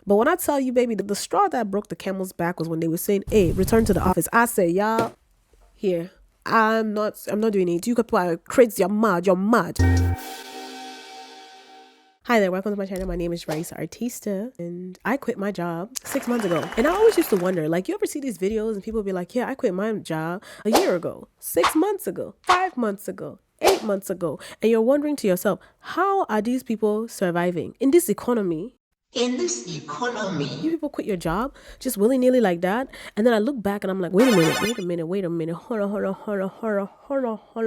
But when I tell you, baby, the straw that broke the camel's back was when they were saying, hey, return to the office. I say, y'all, here. I'm not doing it. You could put crazy, you're mad. Hi there, welcome to my channel. My name is Raisa Artista, and I quit my job 6 months ago. And I always used to wonder, like, you ever see these videos and people be like, yeah, I quit my job a year ago, 6 months ago, 5 months ago, 8 months ago. And you're wondering to yourself, how are these people surviving in this economy? You people quit your job just willy-nilly like that. And then I look back and I'm like, wait a minute, hold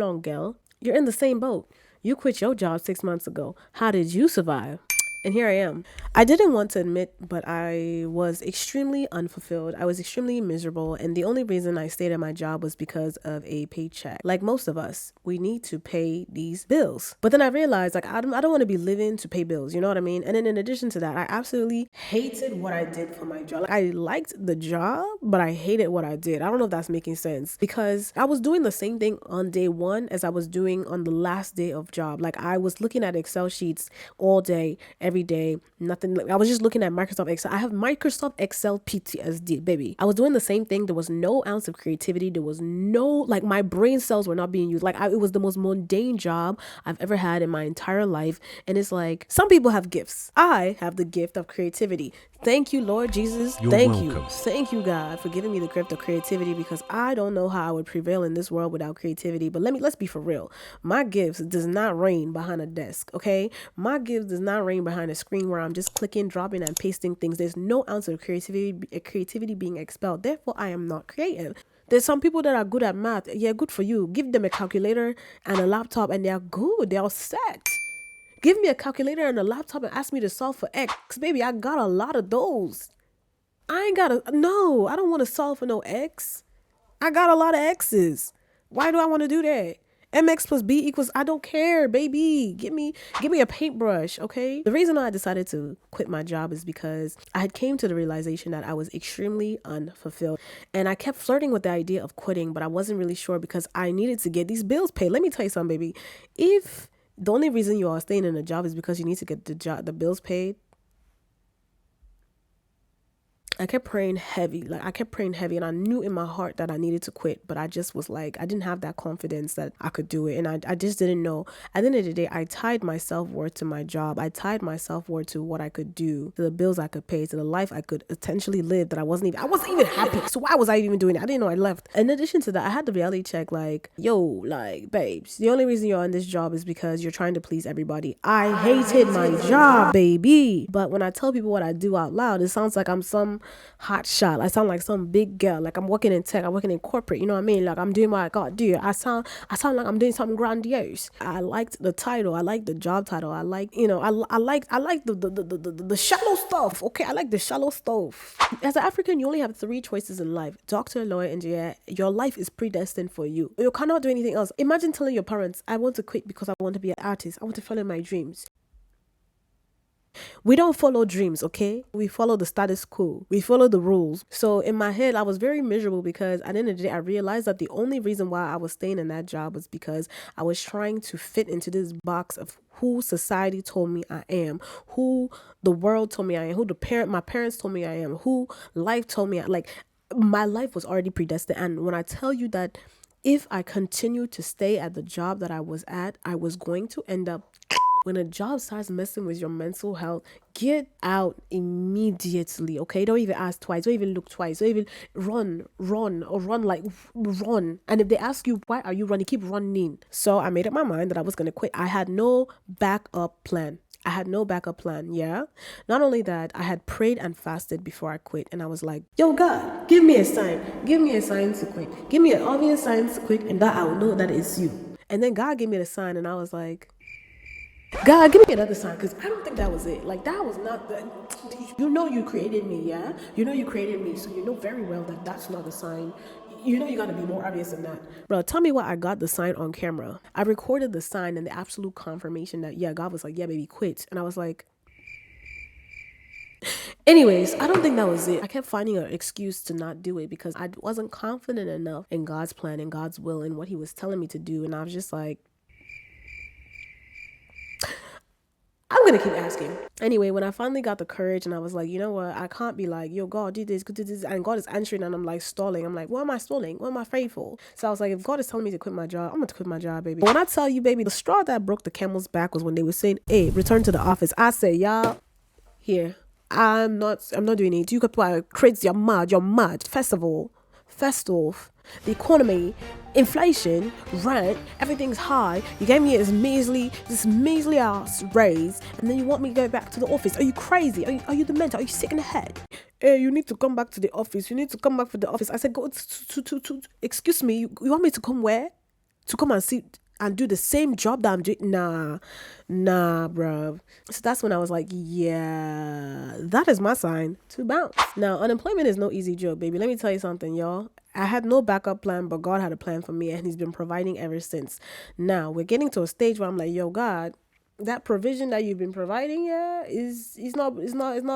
on, girl. You're in the same boat. You quit your job 6 months ago. How did you survive? And here I am. I didn't want to admit, but I was extremely unfulfilled. I was extremely miserable. And the only reason I stayed at my job was because of a paycheck. Like most of us, we need to pay these bills. But then I realized, like, I don't want to be living to pay bills. You know what I mean? And then in addition to that, I absolutely hated what I did for my job. Like, I liked the job, but I hated what I did. I don't know if that's making sense, because I was doing the same thing on day one as I was doing on the last day of job. Like, I was looking at Excel sheets all day, every day, nothing. Like, I was just looking at Microsoft Excel. I have Microsoft Excel PTSD, baby. I was doing the same thing. There was no ounce of creativity. There was no, like, my brain cells were not being used. Like, it was the most mundane job I've ever had in my entire life. And it's like, some people have gifts. I have the gift of creativity. Thank you, Lord Jesus. Thank you, God, for giving me the gift of creativity, because I don't know how I would prevail in this world without creativity. But let's be for real. My gifts does not reign behind a desk, okay? My gifts does not reign behind a screen where I'm just clicking, dropping, and pasting things. There's no ounce of creativity being expelled. Therefore, I am not creative. There's some people that are good at math. Yeah, good for you. Give them a calculator and a laptop and they're good. They're all set. Give me a calculator and a laptop and ask me to solve for X. Baby, I got a lot of those. I don't want to solve for no X. I got a lot of X's. Why do I want to do that? MX plus B equals, I don't care, baby. Give me a paintbrush, okay? The reason I decided to quit my job is because I had came to the realization that I was extremely unfulfilled. And I kept flirting with the idea of quitting, but I wasn't really sure because I needed to get these bills paid. Let me tell you something, baby. If the only reason you are staying in a job is because you need to get the bills paid, I kept praying heavy. And I knew in my heart that I needed to quit, but I just was like, I didn't have that confidence that I could do it. And I just didn't know. At the end of the day, I tied my self-worth to my job. I tied my self-worth to what I could do, to the bills I could pay, to the life I could potentially live that I wasn't even happy. So why was I even doing it? I didn't know I left. In addition to that, I had the reality check, like, yo, like, babes, the only reason you're on this job is because you're trying to please everybody. I hated my job, baby. But when I tell people what I do out loud, it sounds like I'm some hot shot. I sound like some big girl. Like, I'm working in tech. I'm working in corporate. You know what I mean? Like, I'm doing what I gotta do. I sound like I'm doing something grandiose. I liked the title. I like the job title. I like, I like the shallow stuff. Okay, I like the shallow stuff. As an African, you only have 3 choices in life: doctor, lawyer, engineer. Your life is predestined for you. You cannot do anything else. Imagine telling your parents, I want to quit because I want to be an artist. I want to follow my dreams. We don't follow dreams, okay? We follow the status quo. We follow the rules. So in my head, I was very miserable because at the end of the day, I realized that the only reason why I was staying in that job was because I was trying to fit into this box of who society told me I am, who the world told me I am, who my parents told me I am, who life told me my life was already predestined. And when I tell you that if I continued to stay at the job that I was at, I was going to end up. When a job starts messing with your mental health, get out immediately, okay? Don't even ask twice. Don't even look twice. Don't even run. And if they ask you, why are you running? Keep running. So I made up my mind that I was going to quit. I had no backup plan. Yeah. Not only that, I had prayed and fasted before I quit. And I was like, yo, God, give me a sign. Give me a sign to quit. Give me an obvious sign to quit, and that I will know that it's you. And then God gave me the sign, and I was like, God, give me another sign, because I don't think that was it. Like, that was not the. You created me, yeah? You created me, so you know very well that that's not a sign. You gotta be more obvious than that. Bro, tell me why I got the sign on camera. I recorded the sign and the absolute confirmation that, yeah, God was like, yeah, baby, quit. And I was like, anyways, I don't think that was it. I kept finding an excuse to not do it because I wasn't confident enough in God's plan and God's will and what he was telling me to do. And I was just like, I'm gonna keep asking. Anyway, when I finally got the courage and I was like, you know what, I can't be like, yo, God, do this, and God is answering, and I'm like stalling. I'm like, what am I stalling? What am I afraid for? So I was like, if God is telling me to quit my job, I'm gonna quit my job, baby. But when I tell you, baby, the straw that broke the camel's back was when they were saying, hey, return to the office. I said, y'all, here. I'm not doing it. You could crazy, you're mad. First off, the economy, inflation, rent, everything's high. You gave me this measly ass raise, and then you want me to go back to the office. Are you crazy? Are you demented? Are you sick in the head? Hey, you need to come back to the office. You need to come back to the office. I said, go to excuse me, you want me to come where? To come and sit and do the same job that I'm doing? Nah, bro. So that's when I was like, yeah, that is my sign to bounce. Now, unemployment is no easy job, baby. Let me tell you something, y'all. I had no backup plan, but God had a plan for me, and he's been providing ever since. Now, we're getting to a stage where I'm like, yo, God, that provision that you've been providing, yeah, is not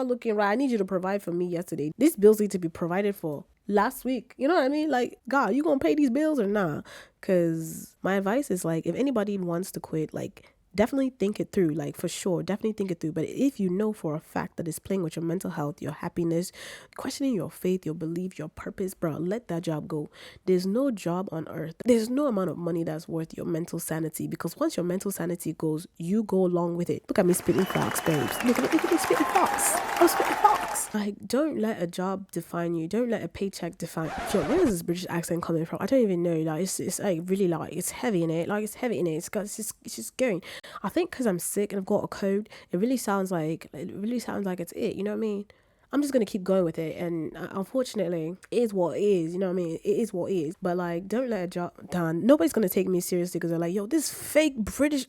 looking right. I need you to provide for me yesterday. These bills need to be provided for last week. You know what I mean? Like, God, you gonna pay these bills or nah? Because my advice is, like, if anybody wants to quit, like, definitely think it through. Like, for sure, definitely think it through. But if you know for a fact that it's playing with your mental health, your happiness, questioning your faith, your belief, your purpose, bro, let that job go. There's no job on earth, there's no amount of money that's worth your mental sanity, because once your mental sanity goes, you go along with it. Look at me spitting facts, babes. Look at me spitting facts. I'm spitting facts. Like, don't let a job define you. Don't let a paycheck define you. Where is this British accent coming from? I don't even know. Like, it's like really, like, it's heavy in it. Like, it's heavy in it. It's just going. I think because I'm sick and I've got a cold, it really sounds like it's it. You know what I mean? I'm just gonna keep going with it, and unfortunately, it is what it is. You know what I mean? It is what it is. But like, don't let a job down. Nobody's gonna take me seriously because they're like, yo, this fake British.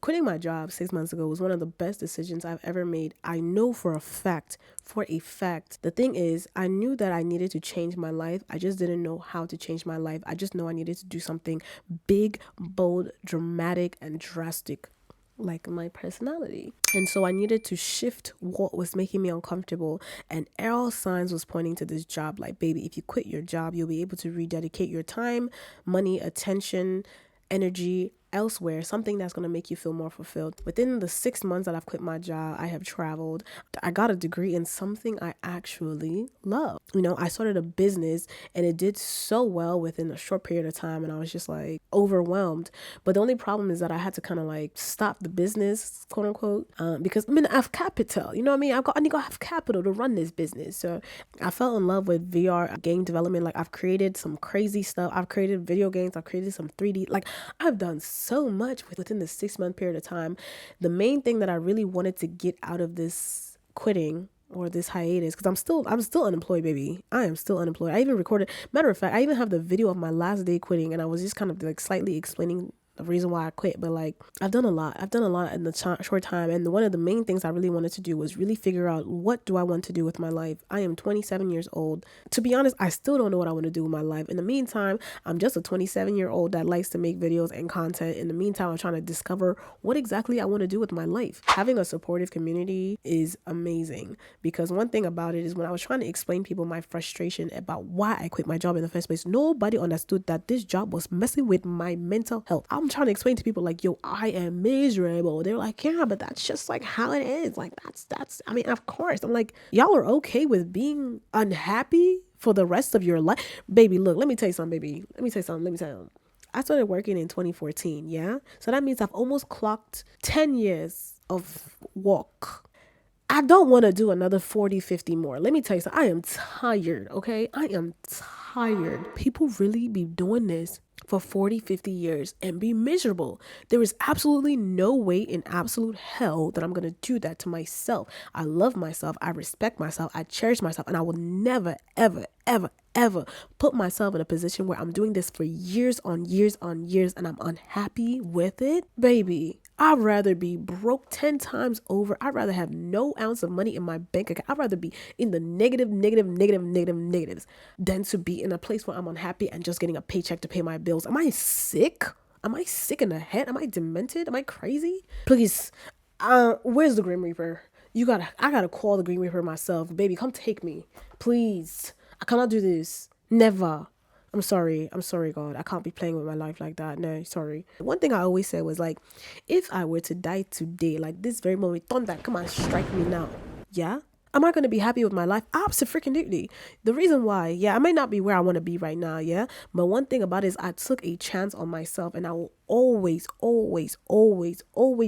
Quitting my job 6 months ago was one of the best decisions I've ever made. I know for a fact. The thing is, I knew that I needed to change my life. I just didn't know how to change my life. I just know I needed to do something big, bold, dramatic, and drastic, like my personality. And so I needed to shift what was making me uncomfortable, and all signs was pointing to this job. Like, baby, if you quit your job, you'll be able to rededicate your time, money, attention, energy elsewhere, something that's going to make you feel more fulfilled. Within the 6 months that I've quit my job, I have traveled. I got a degree in something I actually love. You know, I started a business and it did so well within a short period of time, and I was just like overwhelmed. But the only problem is that I had to kind of like stop the business, quote unquote, because I mean, I have capital. You know what I mean? I need to have capital to run this business. So I fell in love with VR game development. Like, I've created some crazy stuff. I've created video games. I've created some 3D. Like, I've done so much within the 6 month period of time. The main thing that I really wanted to get out of this quitting or this hiatus, because I'm still unemployed, baby. I am still unemployed. I even recorded, matter of fact, I even have the video of my last day quitting, and I was just kind of like slightly explaining the reason why I quit. But like, I've done a lot in the short time, and one of the main things I really wanted to do was really figure out, what do I want to do with my life? I am 27 years old. To be honest, I still don't know what I want to do with my life. In the meantime, I'm just a 27-year-old that likes to make videos and content. In the meantime, I'm trying to discover what exactly I want to do with my life. Having a supportive community is amazing, because one thing about it is, when I was trying to explain people my frustration about why I quit my job in the first place, nobody understood that this job was messing with my mental health. I'm trying to explain to people like, yo, I am miserable. They're like, yeah, but that's just like how it is. Like, that's I mean, of course. I'm like, y'all are okay with being unhappy for the rest of your life? Baby, look, let me tell you something, baby. Let me tell you. I started working in 2014, yeah? So that means I've almost clocked 10 years of work. I don't want to do another 40, 50 more. Let me tell you something. I am tired, okay? I am tired. People really be doing this for 40, 50 years and be miserable. There is absolutely no way in absolute hell that I'm going to do that to myself. I love myself. I respect myself. I cherish myself. And I will never, ever, ever put myself in a position where I'm doing this for years on years on years and I'm unhappy with it. Baby, I'd rather be broke 10 times over. I'd rather have no ounce of money in my bank account. I'd rather be in the negatives than to be in a place where I'm unhappy and just getting a paycheck to pay my bills. Am I sick? Am I sick in the head? Am I demented? Am I crazy? Please, where's the Grim Reaper? I gotta call the Green Reaper myself. Baby, come take me. Please. I cannot do this. Never. I'm sorry, God. I can't be playing with my life like that. No, sorry. One thing I always said was like, if I were to die today, like this very moment, thunder, come and strike me now. Yeah? Am I going to be happy with my life? Absolutely. The reason why, yeah, I might not be where I want to be right now, yeah. But one thing about it is I took a chance on myself, and I will always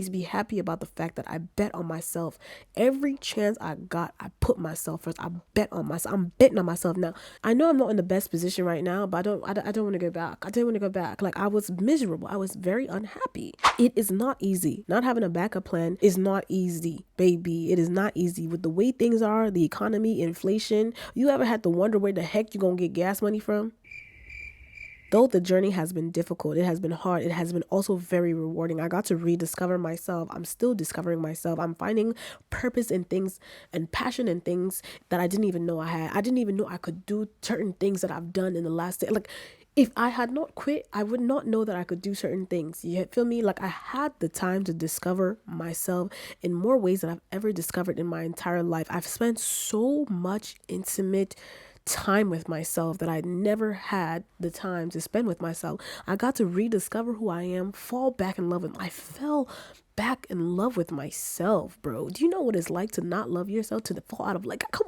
be happy about the fact that I bet on myself. Every chance I got, I put myself first. I bet on myself. I'm betting on myself now. I know I'm not in the best position right now, but I don't want to go back. I didn't want to go back. Like, I was miserable. I was very unhappy. It is not easy. Not having a backup plan is not easy, baby. It is not easy with the way things are, the economy, inflation. You ever had to wonder where the heck you gonna get gas money from? Though the journey has been difficult, it has been hard, it has been also very rewarding. I got to rediscover myself. I'm still discovering myself. I'm finding purpose in things and passion in things that I didn't even know I had. I didn't even know I could do certain things that I've done in the last day. Like, if I had not quit, I would not know that I could do certain things. You feel me? Like, I had the time to discover myself in more ways than I've ever discovered in my entire life. I've spent so much intimate time with myself that I never had the time to spend with myself. I got to rediscover who I am, fall back in love with. I fell back in love with myself, bro. Do you know what it's like to not love yourself, to fall out of like, come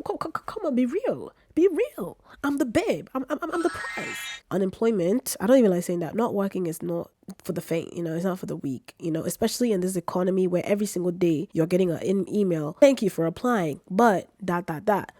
on, be real. Be real. I'm the babe. I'm the prize. Unemployment, I don't even like saying that. Not working is not for the faint, it's not for the weak, especially in this economy where every single day you're getting an email. Thank you for applying, but ...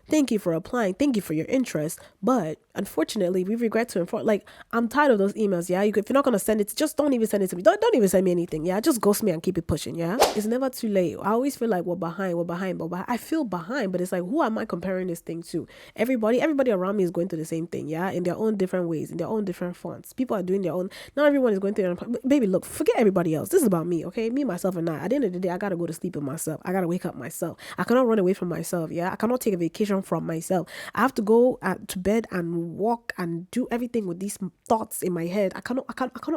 Thank you for applying. Thank you for your interest. But unfortunately, we regret to inform, like, I'm tired of those emails. Yeah. If you're not going to send it, just don't even send it to me. Don't even send me anything. Yeah. Just ghost me and keep it pushing. Yeah. It's never too late. I always feel like we're behind. But I feel behind, but it's like, who am I comparing this thing to? Everybody around me is going through the same thing. Yeah. In their own different ways, in their own different fonts. People are doing their own. Not everyone is going through their own. Baby, look, forget everybody else. This is about me. Okay. Me, myself, and I. At the end of the day, I got to go to sleep with myself. I got to wake up myself. I cannot run away from myself. Yeah. I cannot take a vacation from myself. I have to go to bed and walk and do everything with these thoughts in my head. I cannot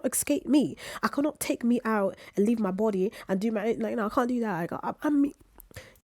escape me. I cannot take me out and leave my body and do my, like, no, I can't do that. I'm me.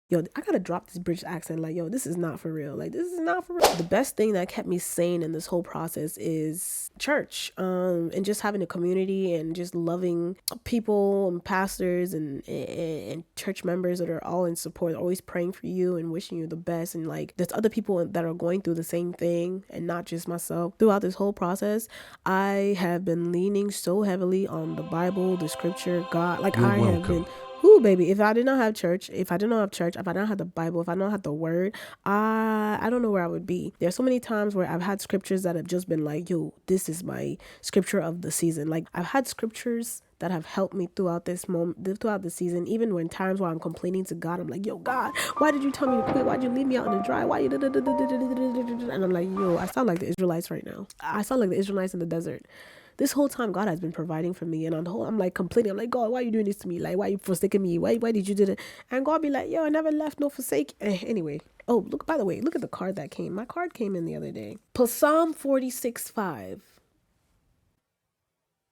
Yo, I gotta drop this British accent. Like, yo, this is not for real. Like, this is not for real. The best thing that kept me sane in this whole process is church, and just having a community and just loving people and pastors and church members that are all in support, always praying for you and wishing you the best. And like, there's other people that are going through the same thing and not just myself. Throughout this whole process, I have been leaning so heavily on the Bible, the scripture, God. Like, I have been... Ooh, baby, if I did not have church, if I didn't have the Bible, if I don't have the word, I don't know where I would be. There's so many times where I've had scriptures that have just been like, yo, this is my scripture of the season. Like, I've had scriptures that have helped me throughout this moment, throughout the season, even when times where I'm complaining to God, I'm like, yo, God, why did you tell me to quit? Why'd you leave me out in the dry? Why you... And I'm like, yo, I sound like the Israelites right now. I sound like the Israelites in the desert. This whole time, God has been providing for me, and on the whole, I'm like complaining. I'm like, God, why are you doing this to me? Like, why are you forsaking me? Why did you do that? And God be like, yo, I never left, no forsake. Anyway, oh, look, by the way, look at the card that came. My card came in the other day. Psalm 46:5.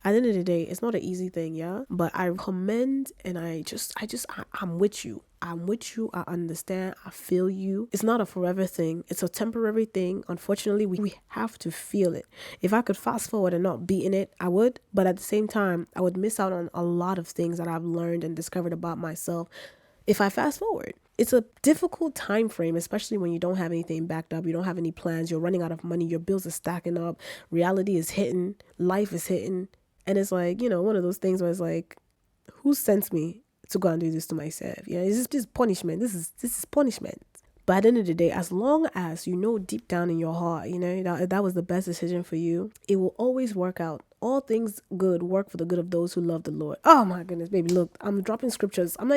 At the end of the day, it's not an easy thing, yeah? But I commend, and I'm with you. I'm with you. I understand. I feel you. It's not a forever thing. It's a temporary thing. Unfortunately, we have to feel it. If I could fast forward and not be in it, I would. But at the same time, I would miss out on a lot of things that I've learned and discovered about myself if I fast forward. It's a difficult time frame, especially when you don't have anything backed up. You don't have any plans. You're running out of money. Your bills are stacking up. Reality is hitting. Life is hitting. And it's like, one of those things where it's like, who sent me to go and do this to myself? It's just punishment. This is punishment. But at the end of the day, as long as you know deep down in your heart, that was the best decision for you, it will always work out. All things good work for the good of those who love the Lord. Oh my goodness, baby, look, I'm dropping scriptures. I'm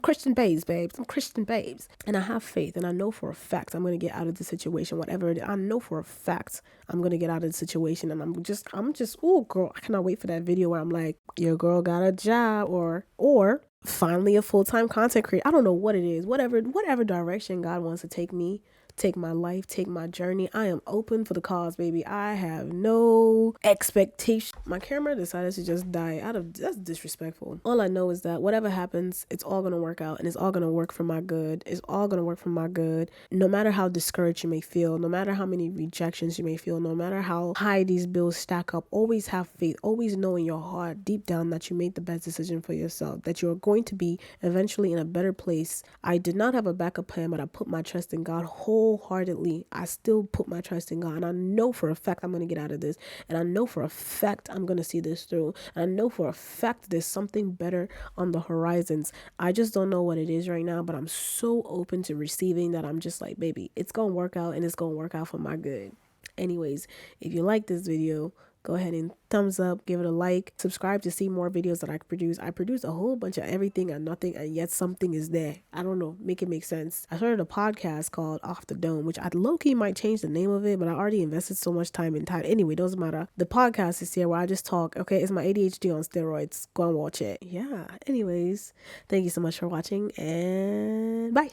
Christian babes. I'm Christian babes. And I have faith, and I know for a fact I'm going to get out of the situation, whatever it is. I know for a fact I'm going to get out of the situation. And I'm just, oh girl, I cannot wait for that video where I'm like, your girl got a job, or finally a full-time content creator. I don't know what it is, whatever direction God wants to take me take my life, take my journey. I am open for the cause, baby. I have no expectation. My camera decided to just die that's disrespectful. All I know is that whatever happens, it's all gonna work out and it's all gonna work for my good. It's all gonna work for my good. No matter how discouraged you may feel, no matter how many rejections you may feel, no matter how high these bills stack up, always have faith. Always know in your heart, deep down, that you made the best decision for yourself, that you're going to be eventually in a better place. I did not have a backup plan, but I put my trust in God wholeheartedly. I still put my trust in God, and I know for a fact I'm going to get out of this, and I know for a fact I'm going to see this through, and I know for a fact there's something better on the horizons. I just don't know what it is right now, but I'm so open to receiving that I'm just like, baby, it's going to work out, and it's going to work out for my good. Anyways, if you like this video, go ahead and thumbs up, give it a like, subscribe to see more videos that I produce. I produce a whole bunch of everything and nothing, and yet something is there. I don't know, make it make sense. I started a podcast called Off the Dome, which I low-key might change the name of it, but I already invested so much time and time. Anyway, doesn't matter. The podcast is here where I just talk. Okay, it's my ADHD on steroids. Go and watch it. Yeah, anyways, thank you so much for watching, and bye.